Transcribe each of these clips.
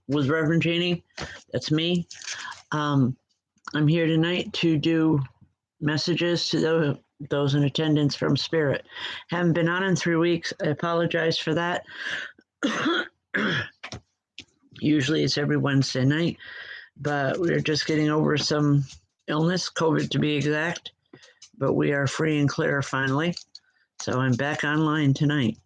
with Rev Jeanne. That's me. I'm here tonight to do messages to those in attendance from Spirit. Haven't been on in 3 weeks. I apologize for that. Usually it's every Wednesday night, but we're just getting over some illness, COVID to be exact, but we are free and clear finally. So I'm back online tonight.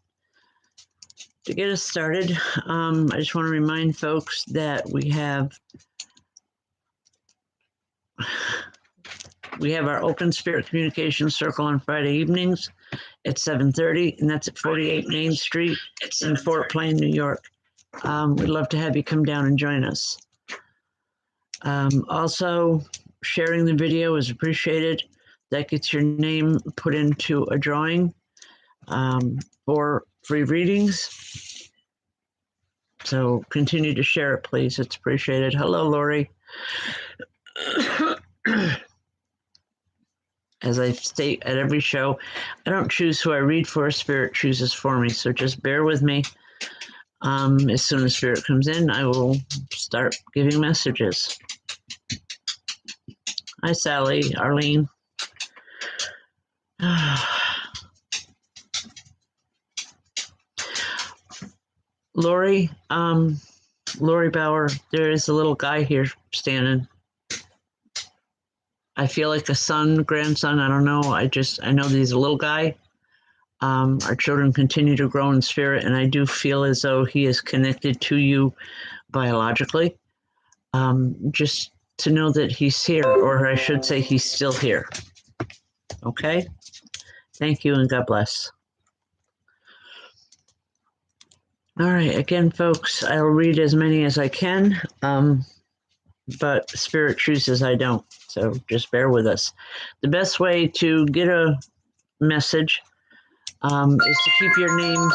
To get us started, I just want to remind folks that we have our open Spirit Communication Circle on Friday evenings at 7:30, and that's at 48 Main Street in Fort Plain, New York. We'd love to have you come down and join us. Also, sharing the video is appreciated. That gets your name put into a drawing for free readings. So continue to share it, please. It's appreciated. Hello, Lori. As I state at every show, I don't choose who I read for. Spirit chooses for me. So just bear with me. As soon as Spirit comes in, I will start giving messages. Hi, Sally, Arlene. Lori Bauer, there is a little guy here standing. I feel like a son, grandson, I don't know. I know that he's a little guy. Our children continue to grow in spirit, and I do feel as though he is connected to you biologically. Just to know that he's here, or I should say he's still here. Okay? Thank you, and God bless. All right, again, folks, I'll read as many as I can, but Spirit chooses I don't, so just bear with us. The best way to get a message is to keep your name,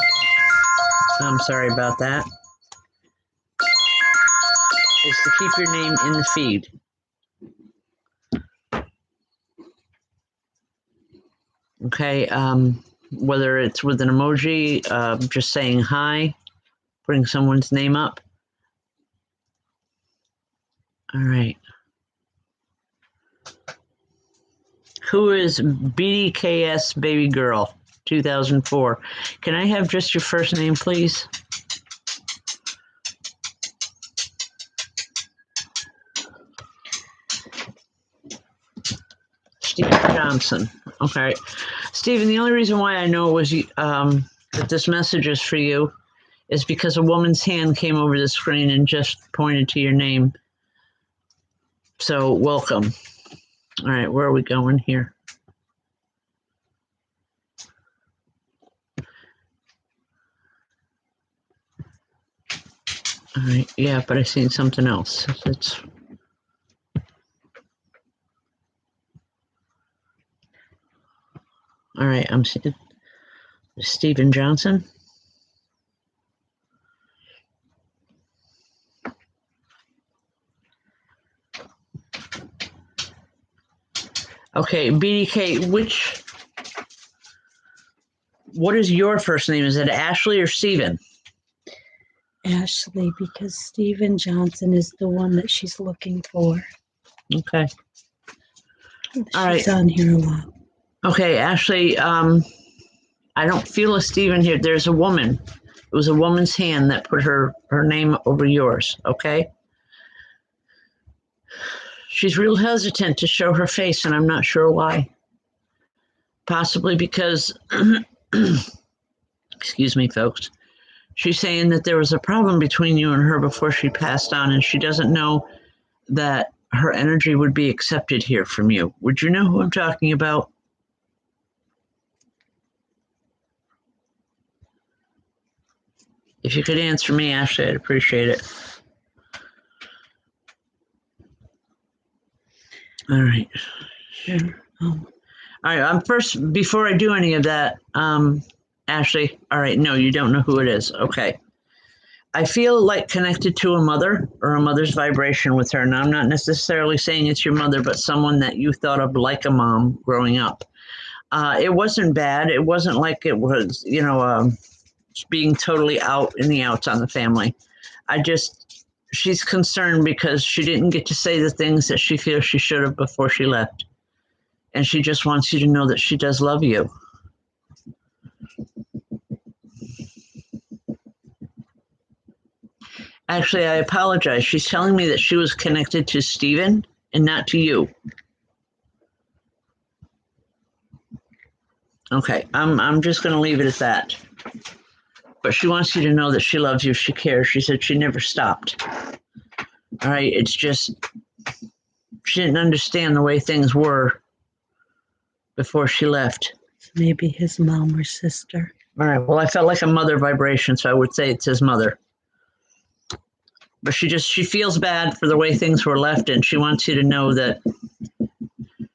I'm sorry about that, is to keep your name in the feed. Okay, whether it's with an emoji, just saying hi, putting someone's name up. All right. Who is BDKS Baby Girl 2004? Can I have just your first name, please? Stephen Johnson. Okay. Stephen, the only reason why I know it was that this message is for you is because a woman's hand came over the screen and just pointed to your name. So, welcome. All right, where are we going here? All right, yeah, but I seen something else. It's all right, I'm seeing Stephen Johnson. Okay, BDK, what is your first name? Is it Ashley or Stephen? Ashley, because Stephen Johnson is the one that she's looking for. Okay. All right. She's on here a lot. Okay, Ashley, I don't feel a Stephen here. There's a woman. It was a woman's hand that put her name over yours, okay? She's real hesitant to show her face, and I'm not sure why. Possibly because, excuse me, folks, she's saying that there was a problem between you and her before she passed on, and she doesn't know that her energy would be accepted here from you. Would you know who I'm talking about? If you could answer me, Ashley, I'd appreciate it. All right. Sure. All right. First, before I do any of that, Ashley, all right, no, you don't know who it is. Okay. I feel like connected to a mother or a mother's vibration with her. Now, I'm not necessarily saying it's your mother, but someone that you thought of like a mom growing up. It wasn't bad. It wasn't like it was, being totally out in the outs on the family. I just she's concerned because she didn't get to say the things that she feels she should have before she left. And she just wants you to know that she does love you. Actually, I apologize. She's telling me that she was connected to Stephen and not to you. Okay, I'm just going to leave it at that. But she wants you to know that she loves you. She cares. She said she never stopped. All right, it's just she didn't understand the way things were before she left. Maybe his mom or sister. All right, well, I felt like a mother vibration, so I would say it's his mother. But she feels bad for the way things were left, and she wants you to know that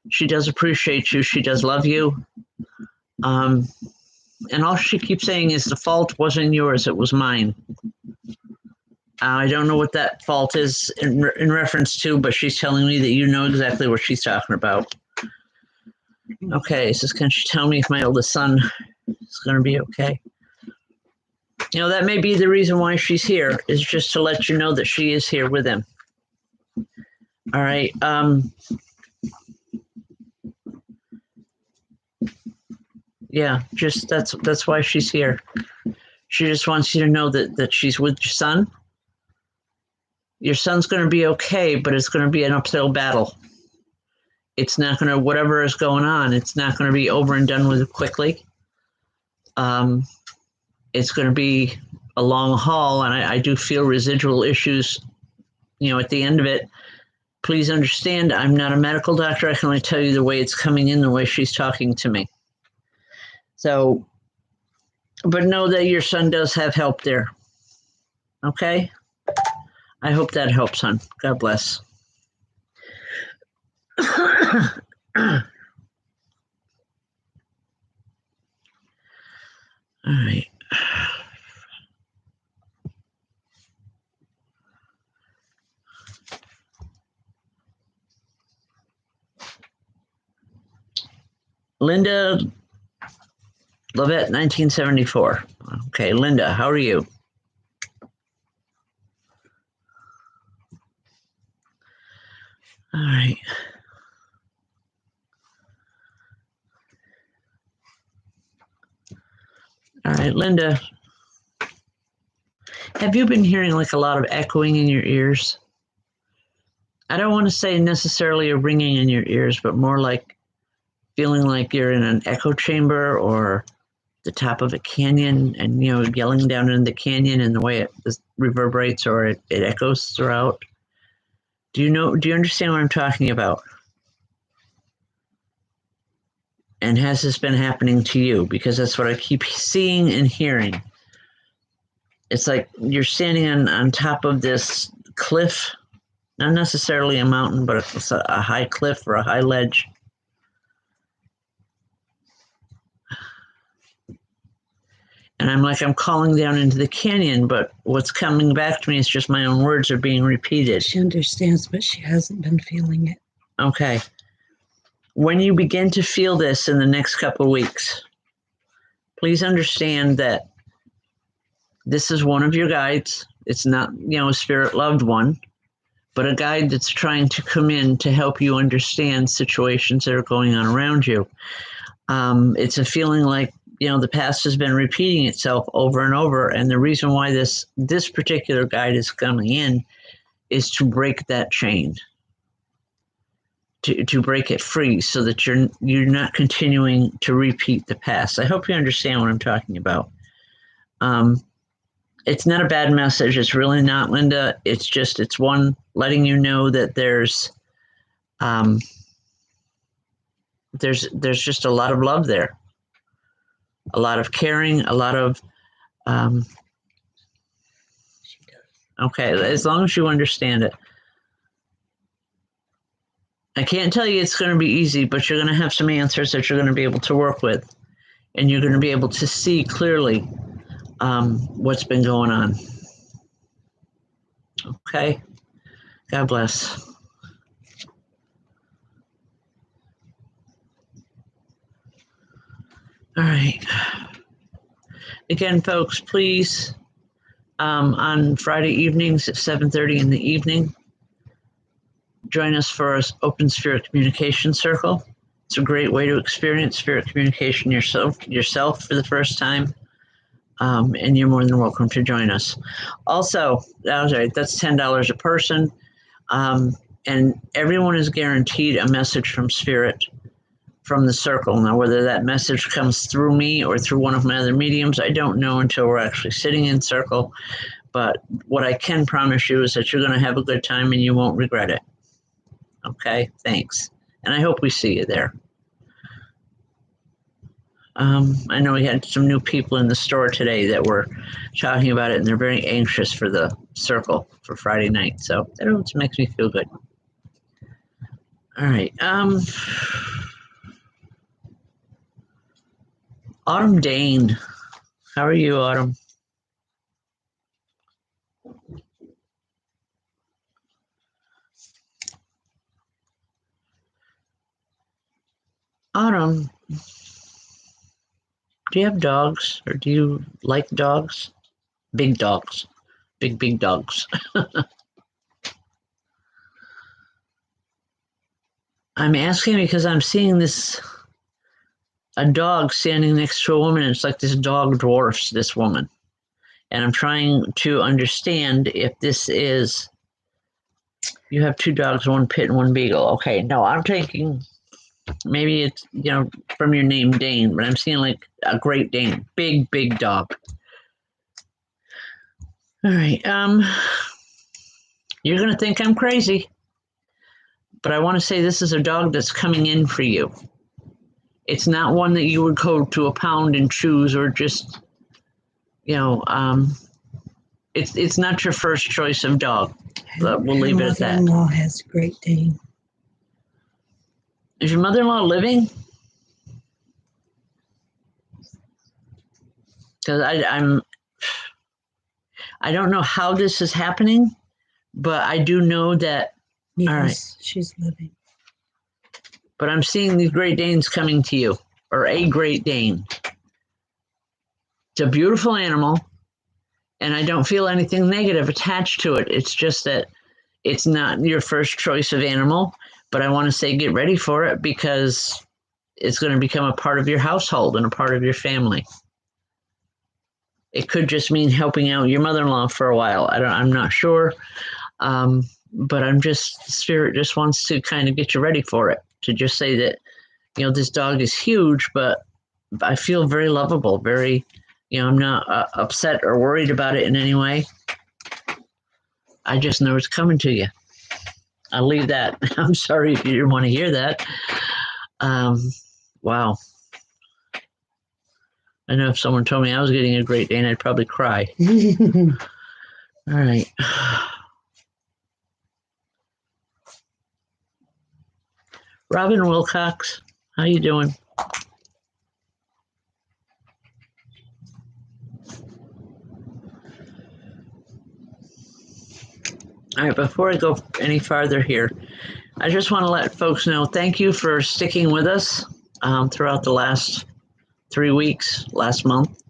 she does appreciate you. She does love you. And all she keeps saying is the fault wasn't yours, it was mine. I don't know what that fault is in reference to, but she's telling me that you know exactly what she's talking about. Okay, so can she tell me if my oldest son is going to be okay? You know, that may be the reason why she's here, is just to let you know that she is here with him. All right. Yeah, just that's why she's here. She just wants you to know that she's with your son. Your son's going to be okay, but it's going to be an uphill battle. It's not going to, whatever is going on, it's not going to be over and done with quickly. It's going to be a long haul, and I do feel residual issues, you know, at the end of it. Please understand, I'm not a medical doctor. I can only tell you the way it's coming in, the way she's talking to me. So, but know that your son does have help there. Okay? I hope that helps, hon. God bless. All right. Linda Lovett, 1974. Okay, Linda, how are you? All right. All right, Linda, have you been hearing like a lot of echoing in your ears? I don't want to say necessarily a ringing in your ears, but more like feeling like you're in an echo chamber or the top of a canyon and, you know, yelling down in the canyon and the way it reverberates or it echoes throughout. Do you understand what I'm talking about? And has this been happening to you? Because that's what I keep seeing and hearing. It's like you're standing on top of this cliff, not necessarily a mountain, but it's a high cliff or a high ledge. And I'm calling down into the canyon, but what's coming back to me is just my own words are being repeated. She understands, but she hasn't been feeling it. Okay. When you begin to feel this in the next couple of weeks, please understand that this is one of your guides. It's not, you know, a spirit loved one, but a guide that's trying to come in to help you understand situations that are going on around you. It's a feeling like, you know, the past has been repeating itself over and over. And the reason why this particular guide is coming in is to break that chain, to break it free so that you're not continuing to repeat the past. I hope you understand what I'm talking about. It's not a bad message. It's really not, Linda. It's one letting you know that there's just a lot of love there, a lot of caring, a lot of okay, as long as you understand it. I can't tell you it's going to be easy, but you're going to have some answers that you're going to be able to work with, and you're going to be able to see clearly what's been going on. Okay? God bless. All right. Again, folks, please on Friday evenings at 7:30 in the evening. Join us for an Open Spirit Communication Circle. It's a great way to experience spirit communication yourself for the first time. And you're more than welcome to join us. Also, that's $10 a person. And everyone is guaranteed a message from Spirit from the circle. Now, whether that message comes through me or through one of my other mediums, I don't know until we're actually sitting in circle. But what I can promise you is that you're going to have a good time and you won't regret it. Okay, thanks. And I hope we see you there. I know we had some new people in the store today that were talking about it, and they're very anxious for the circle for Friday night. So that makes me feel good. All right. Autumn Dane. How are you, Autumn? Autumn, do you have dogs, or do you like dogs? Big dogs. Big dogs. I'm asking because I'm seeing a dog standing next to a woman. And it's like this dog dwarfs this woman. And I'm trying to understand if this is, you have 2 dogs, 1 pit and 1 beagle. Okay, no, I'm thinking maybe it's, from your name Dane, but I'm seeing like a Great Dane, big dog. All right, you're going to think I'm crazy, but I want to say this is a dog that's coming in for you. It's not one that you would go to a pound and choose, or just, it's not your first choice of dog, but we'll leave it at that. My mother-in-law has Great Dane. Is your mother-in-law living? Because I don't know how this is happening, but I do know that. Yes, all right, she's living. But I'm seeing these Great Danes coming to you, or a Great Dane. It's a beautiful animal, and I don't feel anything negative attached to it. It's just that it's not your first choice of animal, but I want to say get ready for it, because it's going to become a part of your household and a part of your family. It could just mean helping out your mother-in-law for a while. I'm not sure, but Spirit just wants to kind of get you ready for it. To just say that, this dog is huge, but I feel very lovable, very, I'm not upset or worried about it in any way. I just know it's coming to you. I'll leave that. I'm sorry if you didn't want to hear that. Wow. I know if someone told me I was getting a Great Dane, I'd probably cry. All right. Robin Wilcox, how you doing? All right, before I go any farther here, I just want to let folks know, thank you for sticking with us throughout the last 3 weeks, last month.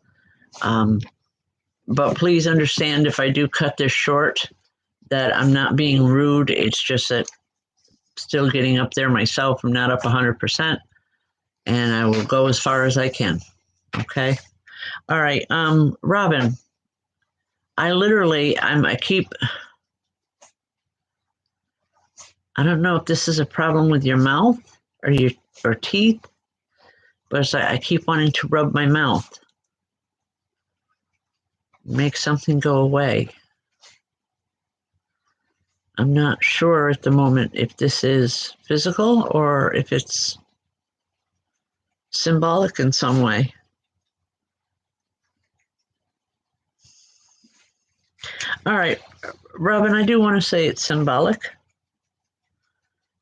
But please understand if I do cut this short, that I'm not being rude. It's just that still getting up there myself. I'm not up 100%, and I will go as far as I can. Okay. All right. Robin, I don't know if this is a problem with your mouth or teeth, but it's like I keep wanting to rub my mouth, make something go away. I'm not sure at the moment if this is physical or if it's symbolic in some way. All right, Robin, I do want to say it's symbolic,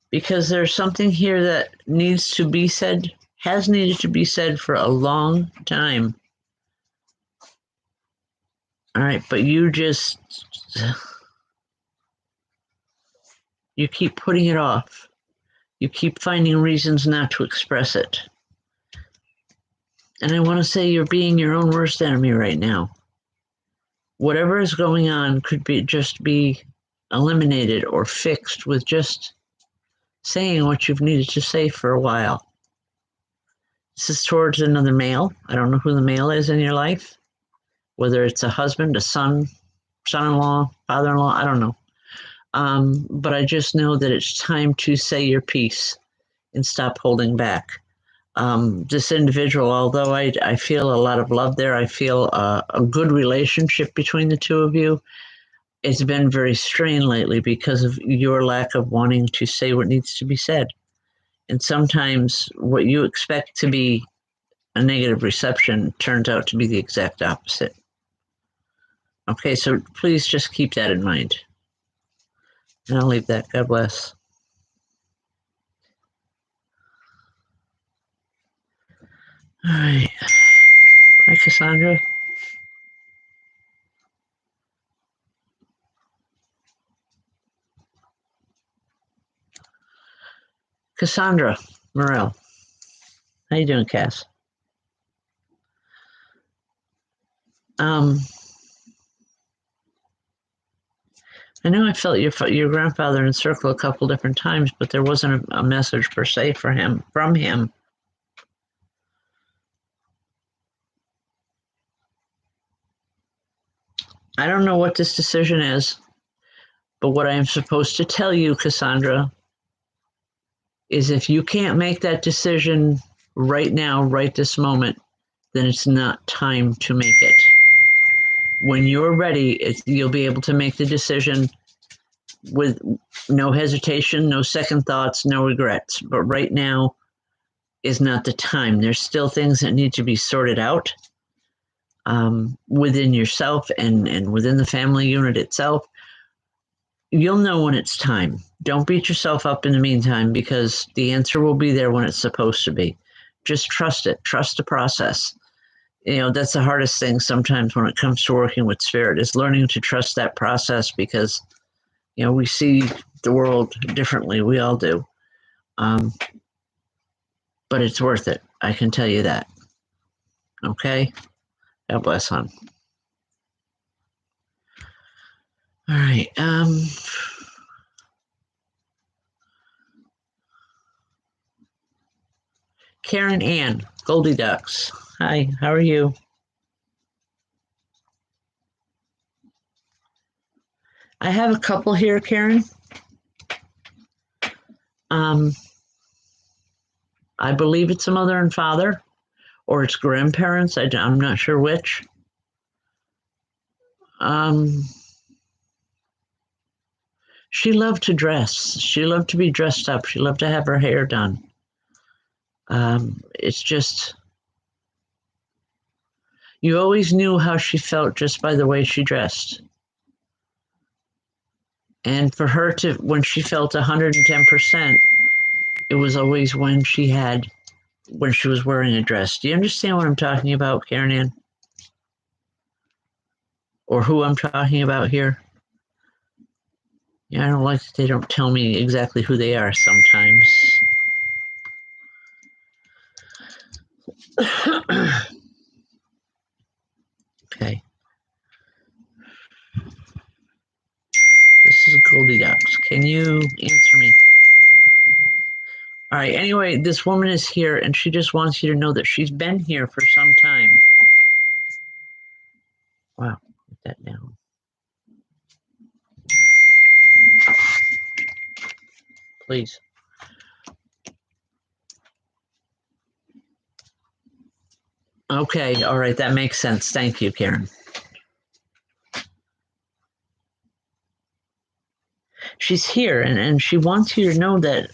because there's something here that needs to be said, has needed to be said for a long time. All right, but you keep putting it off. You keep finding reasons not to express it. And I want to say you're being your own worst enemy right now. whatever is going on could be eliminated or fixed with just saying what you've needed to say for a while. This is towards another male. I don't know who the male is in your life, whether it's a husband, a son, son-in-law, father-in-law, I don't know. But I just know that it's time to say your piece and stop holding back. This individual, although I feel a lot of love there, I feel a good relationship between the two of you. It's been very strained lately because of your lack of wanting to say what needs to be said. And sometimes what you expect to be a negative reception turns out to be the exact opposite. Okay, so please just keep that in mind. And I'll leave that. God bless. All right. Hi, Cassandra. Cassandra Morel. How you doing, Cass? I know I felt your grandfather encircle a couple different times, but there wasn't a message per se from him. I don't know what this decision is, but what I am supposed to tell you, Cassandra, is if you can't make that decision right now, right this moment, then it's not time to make it. When you're ready, you'll be able to make the decision with no hesitation, no second thoughts, no regrets. But right now is not the time. There's still things that need to be sorted out within yourself and within the family unit itself. You'll know when it's time. Don't beat yourself up in the meantime, because the answer will be there when it's supposed to be. Just trust it. Trust the process. That's the hardest thing sometimes when it comes to working with spirit, is learning to trust that process, because, we see the world differently. We all do. But it's worth it. I can tell you that. Okay? God bless, hon. All right. Karen Ann, Goldie Ducks. Hi, how are you? I have a couple here, Karen. I believe it's a mother and father, or it's grandparents. I'm not sure which. She loved to dress. She loved to be dressed up. She loved to have her hair done. It's just, you always knew how she felt just by the way she dressed. And for her when she felt 110%, it was always when she was wearing a dress. Do you understand what I'm talking about, Karen Ann? Or who I'm talking about here? Yeah, I don't like that they don't tell me exactly who they are sometimes. Okay. This is Goldilocks. Can you answer me? All right. Anyway, this woman is here, and she just wants you to know that she's been here for some time. Wow. Put that down. Please. Okay. All right. That makes sense. Thank you, Karen. She's here, and she wants you to know that,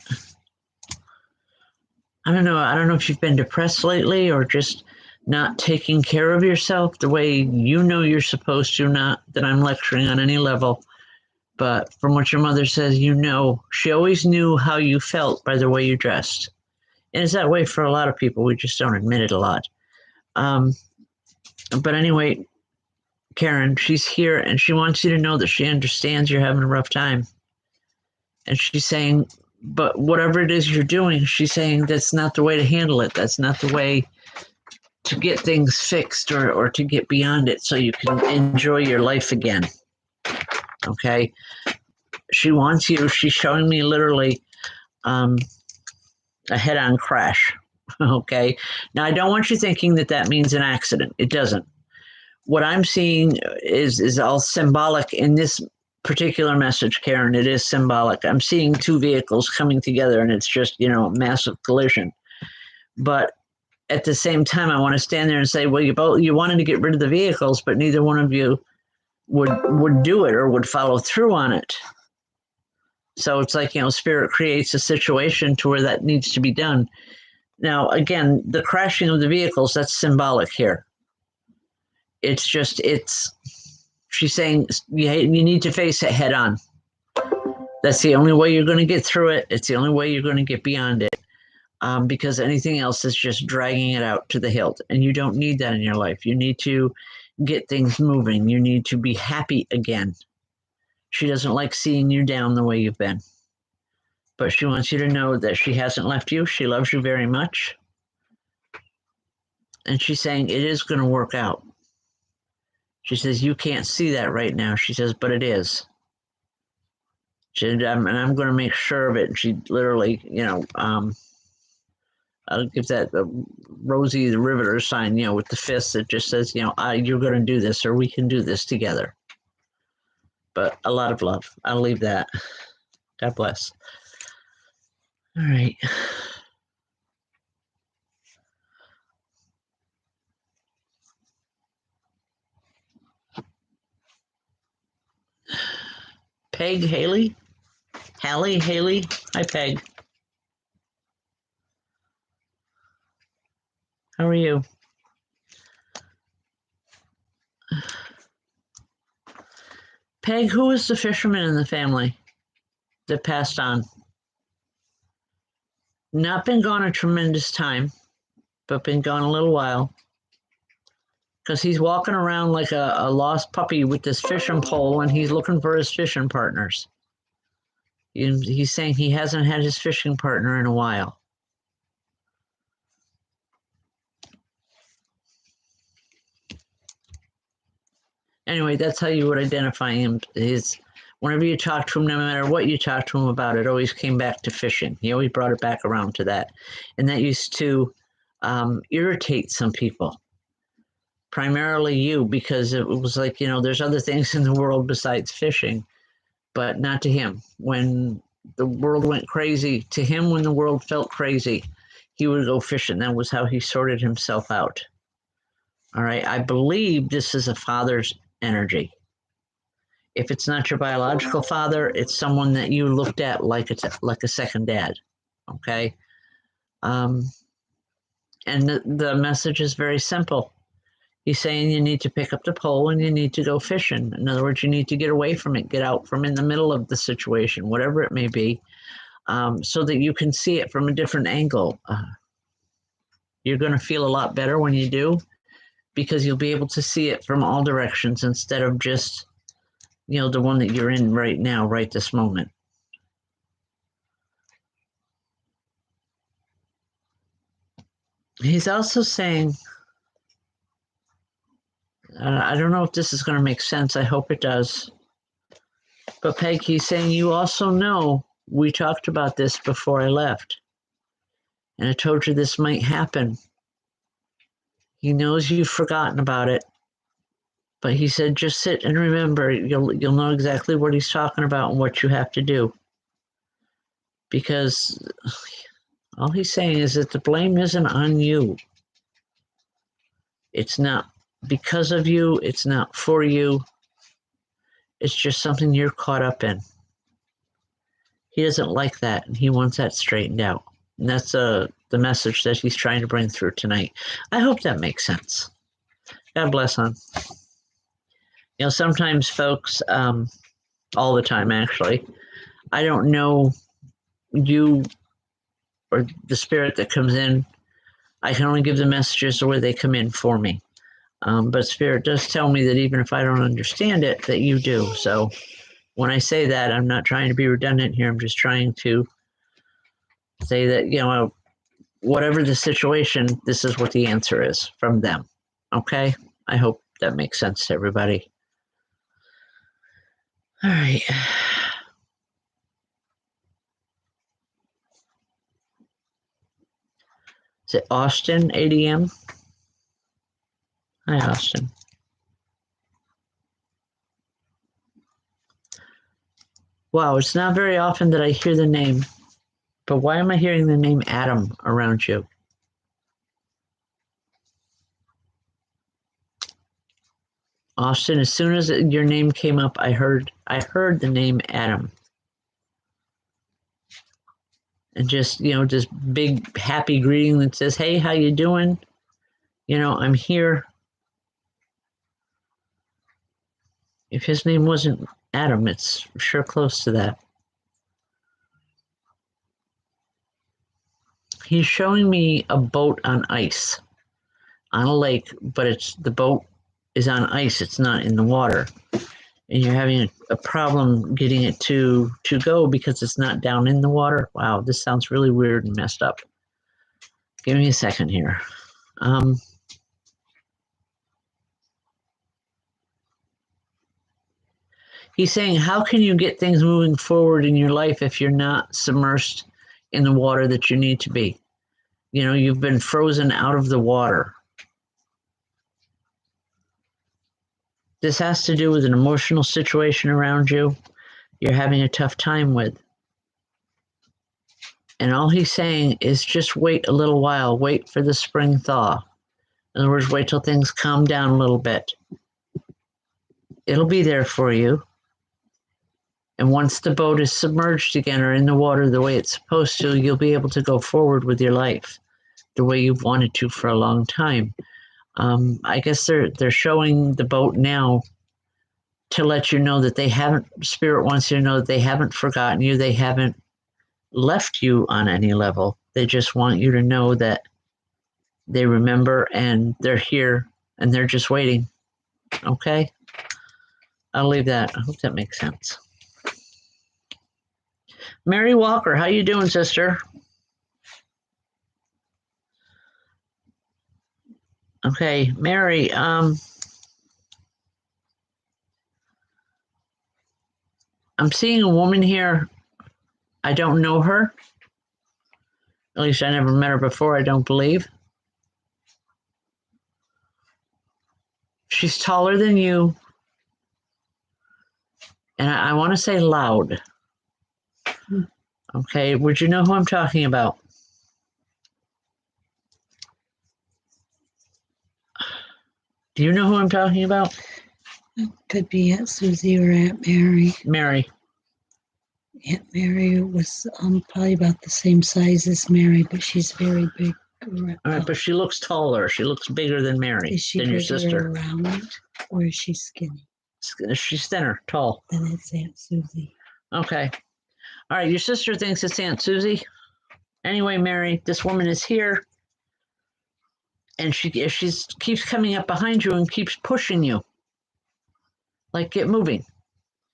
I don't know if you've been depressed lately or just not taking care of yourself the way you're supposed to. Not that I'm lecturing on any level, but from what your mother says, she always knew how you felt by the way you dressed. And it's that way for a lot of people. We just don't admit it a lot. But anyway, Karen, she's here, and she wants you to know that she understands you're having a rough time. And she's saying, but whatever it is you're doing, she's saying that's not the way to handle it. That's not the way to get things fixed or to get beyond it so you can enjoy your life again. Okay? She wants you. She's showing me literally a head-on crash. Okay? Now, I don't want you thinking that means an accident. It doesn't. What I'm seeing is all symbolic in this particular message, Karen. It is symbolic. I'm seeing two vehicles coming together, and it's just, a massive collision. But at the same time, I want to stand there and say, well, you wanted to get rid of the vehicles, but neither one of you would do it or would follow through on it. So it's like, Spirit creates a situation to where that needs to be done. Now, again, the crashing of the vehicles, that's symbolic here. She's saying you need to face it head on. That's the only way you're going to get through it. It's the only way you're going to get beyond it. Because anything else is just dragging it out to the hilt. And you don't need that in your life. You need to get things moving. You need to be happy again. She doesn't like seeing you down the way you've been. But she wants you to know that she hasn't left you. She loves you very much. And she's saying it is going to work out. She says, you can't see that right now. She says, but it is. She said, and I'm going to make sure of it. And she literally, I'll give that Rosie the Riveter sign, with the fist that just says, you're going to do this, or we can do this together. But a lot of love. I'll leave that. God bless. All right. Peg Haley? Haley? Hi, Peg. How are you? Peg, who was the fisherman in the family that passed on? Not been gone a tremendous time, but been gone a little while. Because he's walking around like a lost puppy with this fishing pole, and he's looking for his fishing partners. He's saying he hasn't had his fishing partner in a while. Anyway, that's how you would identify him. Whenever you talk to him, no matter what you talk to him about, it always came back to fishing. He always brought it back around to that. And that used to irritate some people. Primarily you, because it was like, there's other things in the world besides fishing, but not to him. When the world went crazy, to him, when the world felt crazy, he would go fishing. That was how he sorted himself out. All right. I believe this is a father's energy. If it's not your biological father, it's someone that you looked at like a second dad. Okay. And the message is very simple. He's saying you need to pick up the pole and you need to go fishing. In other words, you need to get away from it, get out from in the middle of the situation, whatever it may be, so that you can see it from a different angle. You're going to feel a lot better when you do, because you'll be able to see it from all directions instead of just, the one that you're in right now, right this moment. He's also saying, I don't know if this is going to make sense. I hope it does. But Peg, he's saying, you also know we talked about this before I left. And I told you this might happen. He knows you've forgotten about it. But he said, just sit and remember. You'll know exactly what he's talking about and what you have to do. Because all he's saying is that the blame isn't on you. It's not because of you. It's not for you. It's just something you're caught up in. He doesn't like that, and he wants that straightened out. And that's the message that he's trying to bring through tonight. I hope that makes sense. God bless, hon. Sometimes folks, all the time actually, I don't know you or the spirit that comes in. I can only give the messages the way they come in for me. But Spirit does tell me that even if I don't understand it, that you do. So when I say that, I'm not trying to be redundant here. I'm just trying to say that, whatever the situation, this is what the answer is from them. Okay? I hope that makes sense to everybody. All right. Is it Austin, ADM? Hi, Austin. Wow, it's not very often that I hear the name, but why am I hearing the name Adam around you? Austin, as soon as your name came up, I heard the name Adam. And just, this big happy greeting that says, "Hey, how you doing? I'm here." If his name wasn't Adam, it's sure close to that. He's showing me a boat on ice, on a lake, but the boat is on ice. It's not in the water. And you're having a problem getting it to go because it's not down in the water. Wow, this sounds really weird and messed up. Give me a second here. He's saying, how can you get things moving forward in your life if you're not submersed in the water that you need to be? You've been frozen out of the water. This has to do with an emotional situation around you you're having a tough time with. And all he's saying is just wait a little while. Wait for the spring thaw. In other words, wait till things calm down a little bit. It'll be there for you. And once the boat is submerged again or in the water the way it's supposed to, you'll be able to go forward with your life the way you've wanted to for a long time. I guess they're showing the boat now to let you know that Spirit wants you to know that they haven't forgotten you. They haven't left you on any level. They just want you to know that they remember and they're here and they're just waiting. Okay? I'll leave that. I hope that makes sense. Mary Walker, how you doing, sister? Okay, Mary, I'm seeing a woman here. I don't know her. At least I never met her before, I don't believe. She's taller than you. And I want to say loud. Okay, would you know who I'm talking about? Do you know who I'm talking about? Could be Aunt Susie or Aunt Mary. Mary. Aunt Mary was probably about the same size as Mary, but she's very big. All right, but she looks taller. She looks bigger than Mary, is she than your sister. Round, or is she skinny? She's thinner, tall. Then it's Aunt Susie. Okay. All right, your sister thinks it's Aunt Susie. Anyway, Mary, this woman is here. And she keeps coming up behind you and keeps pushing you. Like, get moving.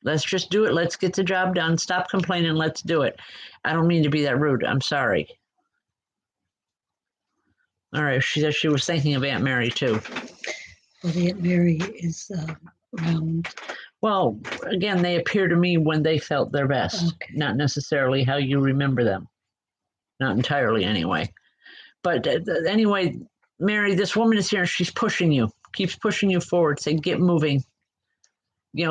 Let's just do it. Let's get the job done. Stop complaining. Let's do it. I don't mean to be that rude. I'm sorry. All right. She said she was thinking of Aunt Mary, too. But Aunt Mary is round. Well, again, they appear to me when they felt their best. Okay. Not necessarily how you remember them. Not entirely, anyway. But anyway, Mary, this woman is here and she's pushing you. Keeps pushing you forward. Say, get moving.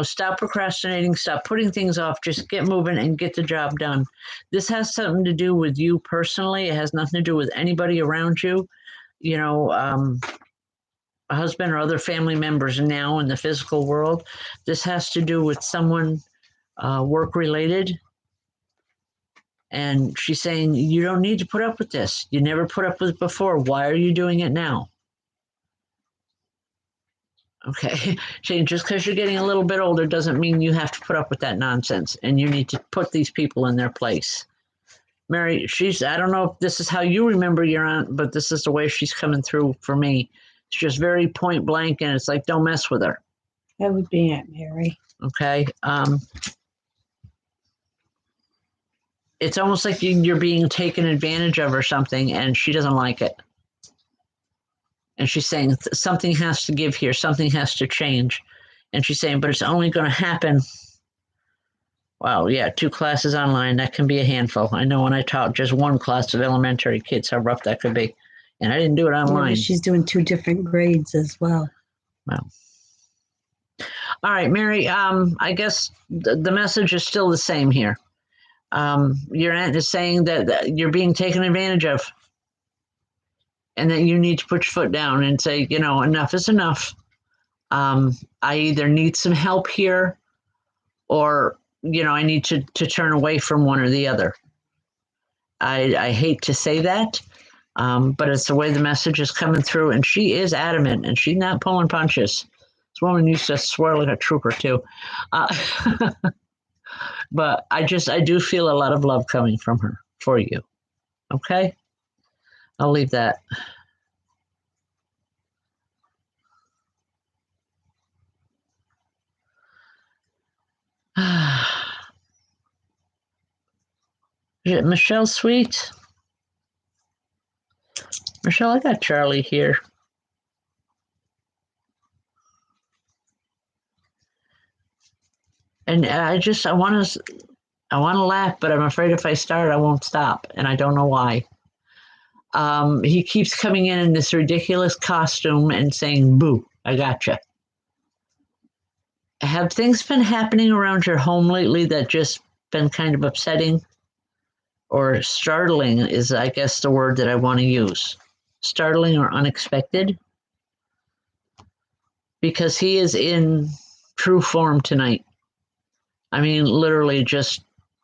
Stop procrastinating, stop putting things off, just get moving and get the job done. This has something to do with you personally. It has nothing to do with anybody around you. A husband or other family members now in the physical world. This has to do with someone work-related. And she's saying, you don't need to put up with this. You never put up with it before. Why are you doing it now? Okay, Shane, just because you're getting a little bit older doesn't mean you have to put up with that nonsense, and you need to put these people in their place. Mary, I don't know if this is how you remember your aunt, but this is the way she's coming through for me. It's just very point blank, and it's like, don't mess with her. That would be Aunt Mary. Okay. it's almost like you're being taken advantage of or something, and she doesn't like it. And she's saying something has to give here, something has to change. And she's saying, but it's only going to happen. Wow, yeah, 2 classes online, that can be a handful. I know when I taught just 1 class of elementary kids, how rough that could be. And I didn't do it online. Yeah, she's doing 2 different grades as well. Wow. All right, Mary, I guess the message is still the same here. Your aunt is saying that you're being taken advantage of, and that you need to put your foot down and say, enough is enough. I either need some help here, or I need to turn away from one or the other. I hate to say that, but it's the way the message is coming through, and she is adamant, and she's not pulling punches. This woman used to swear like a trooper too. But I do feel a lot of love coming from her for you. Okay? I'll leave that. Is it Michelle Sweet? Michelle, I got Charlie here. And I want to laugh, but I'm afraid if I start, I won't stop. And I don't know why. He keeps coming in this ridiculous costume and saying, boo, I gotcha. Have things been happening around your home lately that just been kind of upsetting? Or startling is, I guess, the word that I want to use. Startling or unexpected. Because he is in true form tonight. I mean, literally just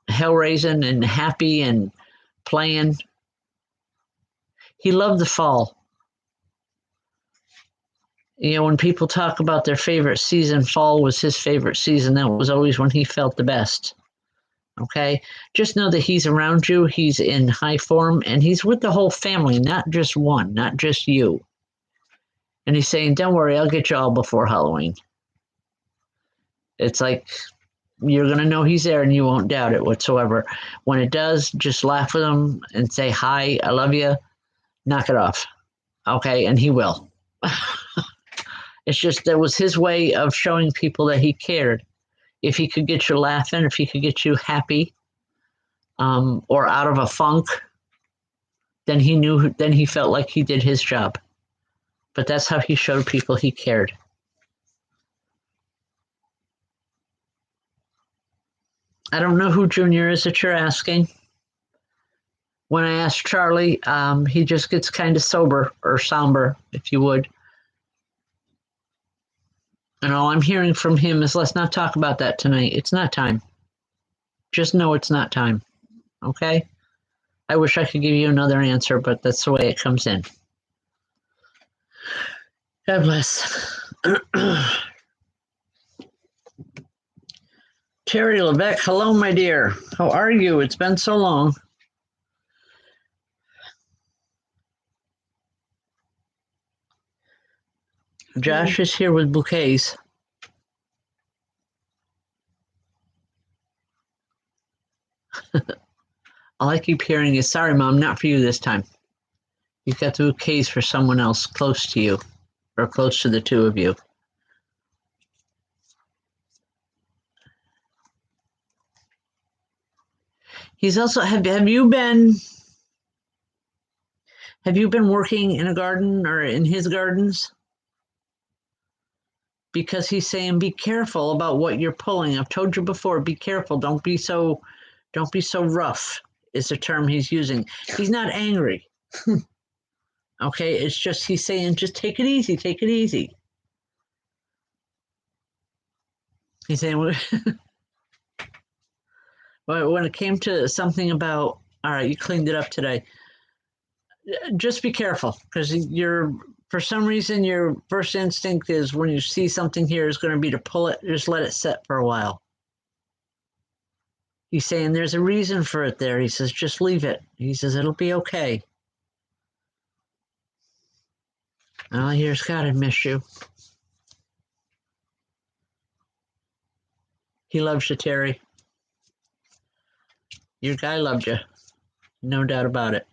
hell-raising and happy and playing. He loved the fall. When people talk about their favorite season, fall was his favorite season. That was always when he felt the best. Okay? Just know that he's around you. He's in high form, and he's with the whole family, not just one, not just you. And he's saying, don't worry, I'll get you all before Halloween. It's like you're going to know he's there and you won't doubt it whatsoever. When it does, just laugh with him and say, hi, I love you. Knock it off. Okay? And he will. It's just that was his way of showing people that he cared. If he could get you laughing, if he could get you happy, or out of a funk, then he felt like he did his job. But that's how he showed people he cared. I don't know who Junior is that you're asking. When I ask Charlie, he just gets kind of sober or somber, if you would. And all I'm hearing from him is, let's not talk about that tonight. It's not time. Just know it's not time. Okay? I wish I could give you another answer, but that's the way it comes in. God bless. Terry Levesque, hello, my dear. How are you? It's been so long. Josh is here with bouquets. All I keep hearing is, sorry, Mom, not for you this time. You've got the bouquets for someone else close to you, or close to the two of you. He's also, have you been working in a garden or in his gardens? Because he's saying, be careful about what you're pulling. I've told you before, be careful. Don't be so rough is the term he's using. He's not angry. Okay, it's just he's saying, just take it easy, take it easy. He's saying, well, when it came to something about, all right, you cleaned it up today, just be careful, because for some reason, your first instinct is when you see something here is going to be to pull it, just let it set for a while. He's saying there's a reason for it there. He says, just leave it. He says, it'll be okay. Oh, here's Scott, I miss you. He loves you, Terry. Your guy loved you. No doubt about it.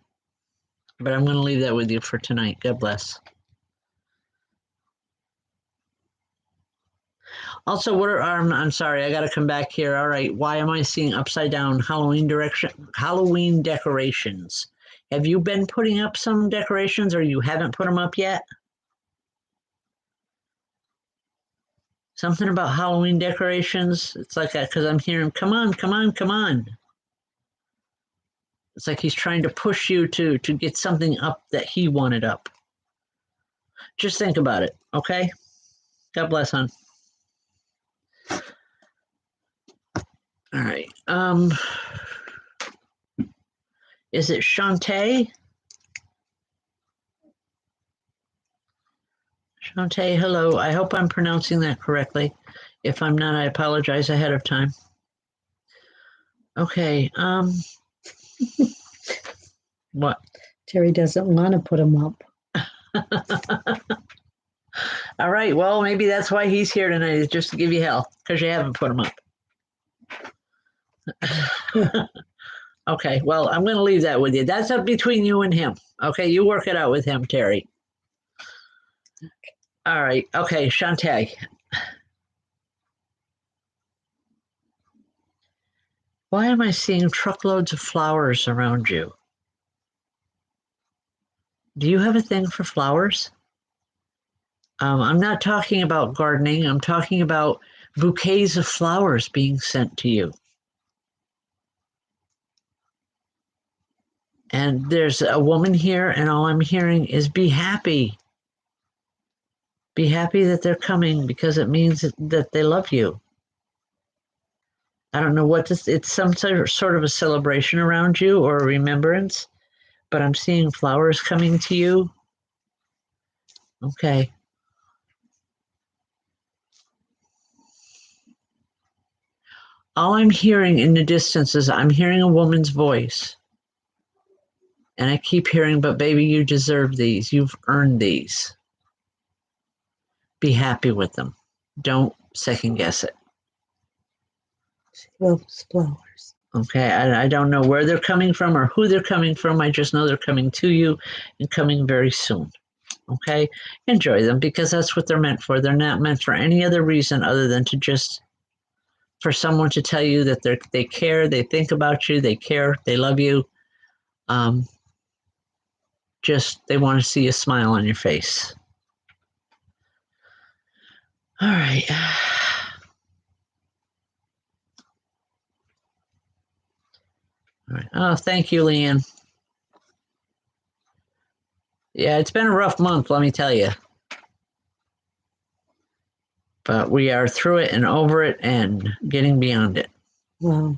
But I'm going to leave that with you for tonight. God bless. Also, what are I'm sorry, I got to come back here. All right, why am I seeing upside down Halloween decorations? Have you been putting up some decorations, or you haven't put them up yet? Something about Halloween decorations. It's like that because I'm hearing, come on, come on, come on. It's like he's trying to push you to get something up that he wanted up. Just think about it, okay? God bless, hon. All right. Is it Shantae? Shantae, hello. I hope I'm pronouncing that correctly. If I'm not, I apologize ahead of time. Okay. What? Terry doesn't want to put them up. All right. Well, maybe that's why he's here tonight, is just to give you hell because you haven't put them up. Okay. Well, I'm going to leave that with you. That's up between you and him. Okay. You work it out with him, Terry. All right. Okay. Shantae. Why am I seeing truckloads of flowers around you? Do you have a thing for flowers? I'm not talking about gardening. I'm talking about bouquets of flowers being sent to you. And there's a woman here, and all I'm hearing is be happy. Be happy that they're coming because it means that they love you. I don't know what this, it's some sort of a celebration around you or a remembrance, but I'm seeing flowers coming to you. Okay. All I'm hearing in the distance is I'm hearing a woman's voice. And I keep hearing, but baby, you deserve these. You've earned these. Be happy with them. Don't second guess it. She loves flowers. Okay, I don't know where they're coming from or who they're coming from. I just know they're coming to you and coming very soon. Okay, enjoy them because that's what they're meant for. They're not meant for any other reason other than to just for someone to tell you that they care, they think about you, they care, they love you. Just they want to see a smile on your face. All right. All right. Oh, thank you, Leanne. Yeah, it's been a rough month, let me tell you. But we are through it and over it and getting beyond it. Wow.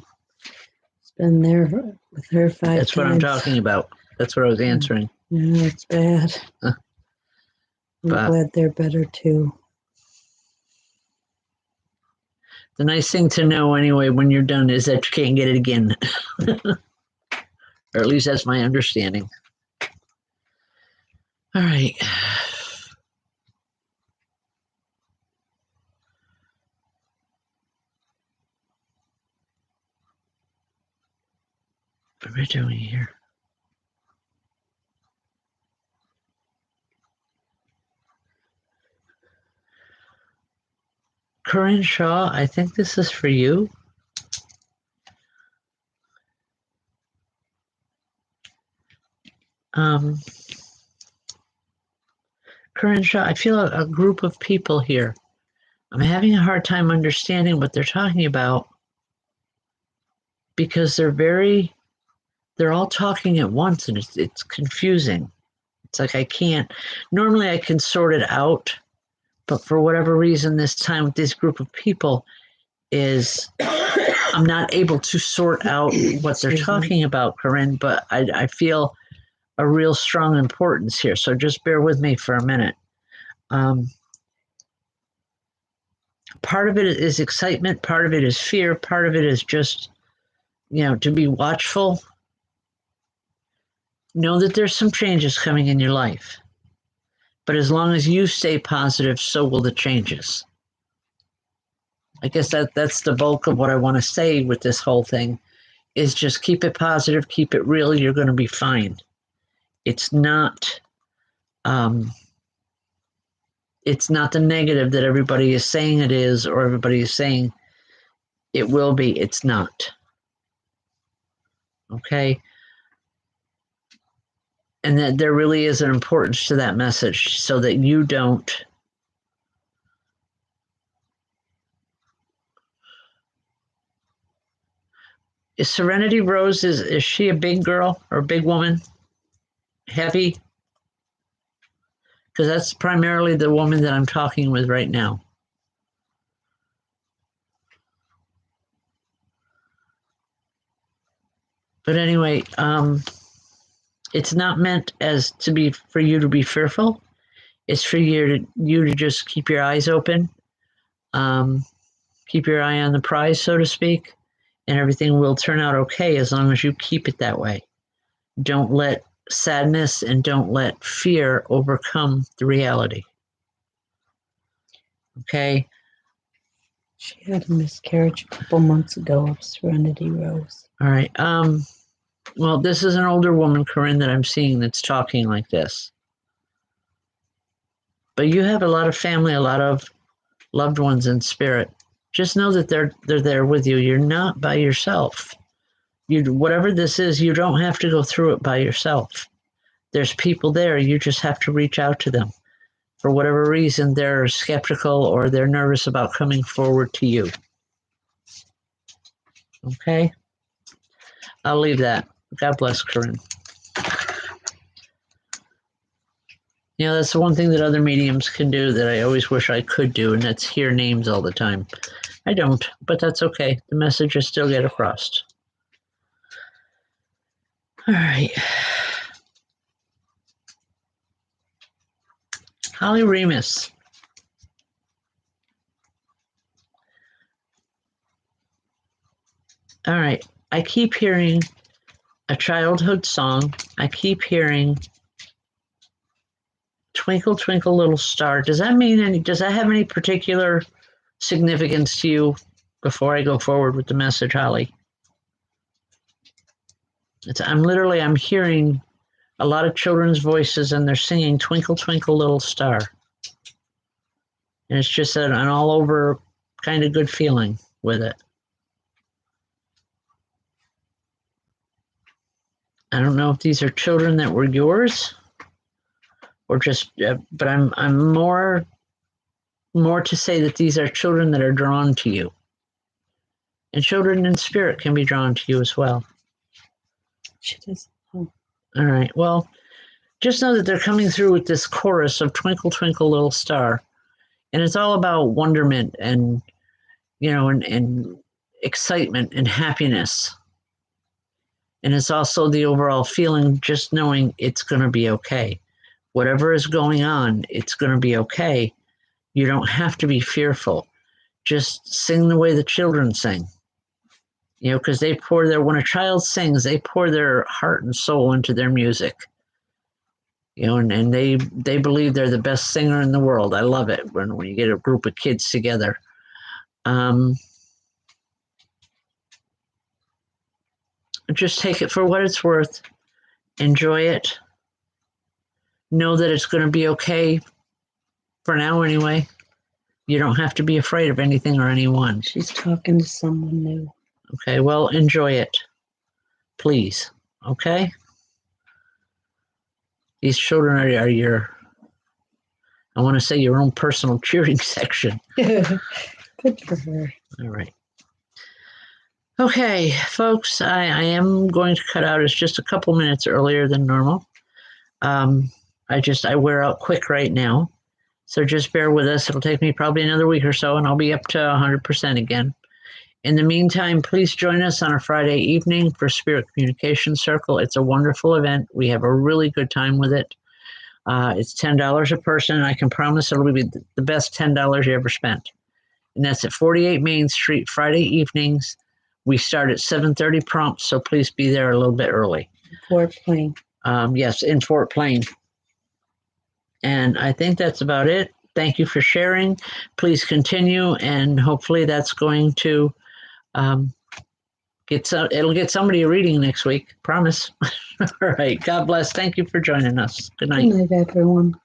It's been there with her 5 times. That's what I'm talking about. That's what I was answering. Yeah, it's bad. I'm glad they're better too. The nice thing to know anyway when you're done is that you can't get it again. Or at least that's my understanding. All right. What are we doing here? Corinne Shaw, I think this is for you. Corinne Shaw, I feel a group of people here. I'm having a hard time understanding what they're talking about because they're all talking at once and it's confusing. It's like I can't, normally I can sort it out, but for whatever reason this time with this group of people is I'm not able to sort out what they're talking about, Corinne, but I feel a real strong importance here. So just bear with me for a minute. Part of it is excitement, part of it is fear, part of it is just, to be watchful. Know that there's some changes coming in your life. But as long as you stay positive, so will the changes. I guess that's the bulk of what I want to say with this whole thing is just keep it positive, keep it real. You're going to be fine. It's not the negative that everybody is saying it is, or everybody is saying it will be. It's not. Okay? And that there really is an importance to that message so that you don't Is Serenity Rose, is she a big girl or a big woman? Heavy? Because that's primarily the woman that I'm talking with right now. But anyway, it's not meant as to be for you to be fearful. It's for you to just keep your eyes open, keep your eye on the prize, so to speak, and everything will turn out okay as long as you keep it that way. Don't let sadness and don't let fear overcome the reality. Okay? She had a miscarriage a couple months ago of Serenity Rose. All right. Well, this is an older woman, Corinne, that I'm seeing that's talking like this. But you have a lot of family, a lot of loved ones in spirit. Just know that they're there with you. You're not by yourself. Whatever this is, you don't have to go through it by yourself. There's people there. You just have to reach out to them. For whatever reason, they're skeptical or they're nervous about coming forward to you. Okay? I'll leave that. God bless, Corinne. You know, that's the one thing that other mediums can do that I always wish I could do, and that's hear names all the time. I don't, but that's okay. The messages still get across. All right. Holly Remus. All right. I keep hearing a childhood song. I keep hearing Twinkle, Twinkle, Little Star. Does that have any particular significance to you before I go forward with the message, Holly? I'm hearing a lot of children's voices and they're singing Twinkle, Twinkle, Little Star. And it's just an all over kind of good feeling with it. I don't know if these are children that were yours or just, but I'm more to say that these are children that are drawn to you. And children in spirit can be drawn to you as well. She does. Oh. All right. Well, just know that they're coming through with this chorus of Twinkle, Twinkle, Little Star. And it's all about wonderment and, and excitement and happiness. And it's also the overall feeling, just knowing it's going to be okay. Whatever is going on, it's going to be okay. You don't have to be fearful. Just sing the way the children sing. Because when a child sings, they pour their heart and soul into their music. And they believe they're the best singer in the world. I love it when you get a group of kids together. Just take it for what it's worth. Enjoy it. Know that it's going to be okay for now anyway. You don't have to be afraid of anything or anyone. She's talking to someone new. Okay, well, enjoy it. Please. Okay? These children are your, I want to say, your own personal cheering section. Good for her. All right. Okay, folks, I am going to cut out. It's just a couple minutes earlier than normal. I wear out quick right now. So just bear with us. It'll take me probably another week or so, and I'll be up to 100% again. In the meantime, please join us on a Friday evening for Spirit Communication Circle. It's a wonderful event. We have a really good time with it. It's $10 a person, and I can promise it'll be the best $10 you ever spent. And that's at 48 Main Street, Friday evenings. We start at 7:30 prompt, so please be there a little bit early. Fort Plain. Yes, in Fort Plain. And I think that's about it. Thank you for sharing. Please continue, and hopefully that's going to It'll get somebody a reading next week. Promise. All right. God bless. Thank you for joining us. Good night. Good night, everyone.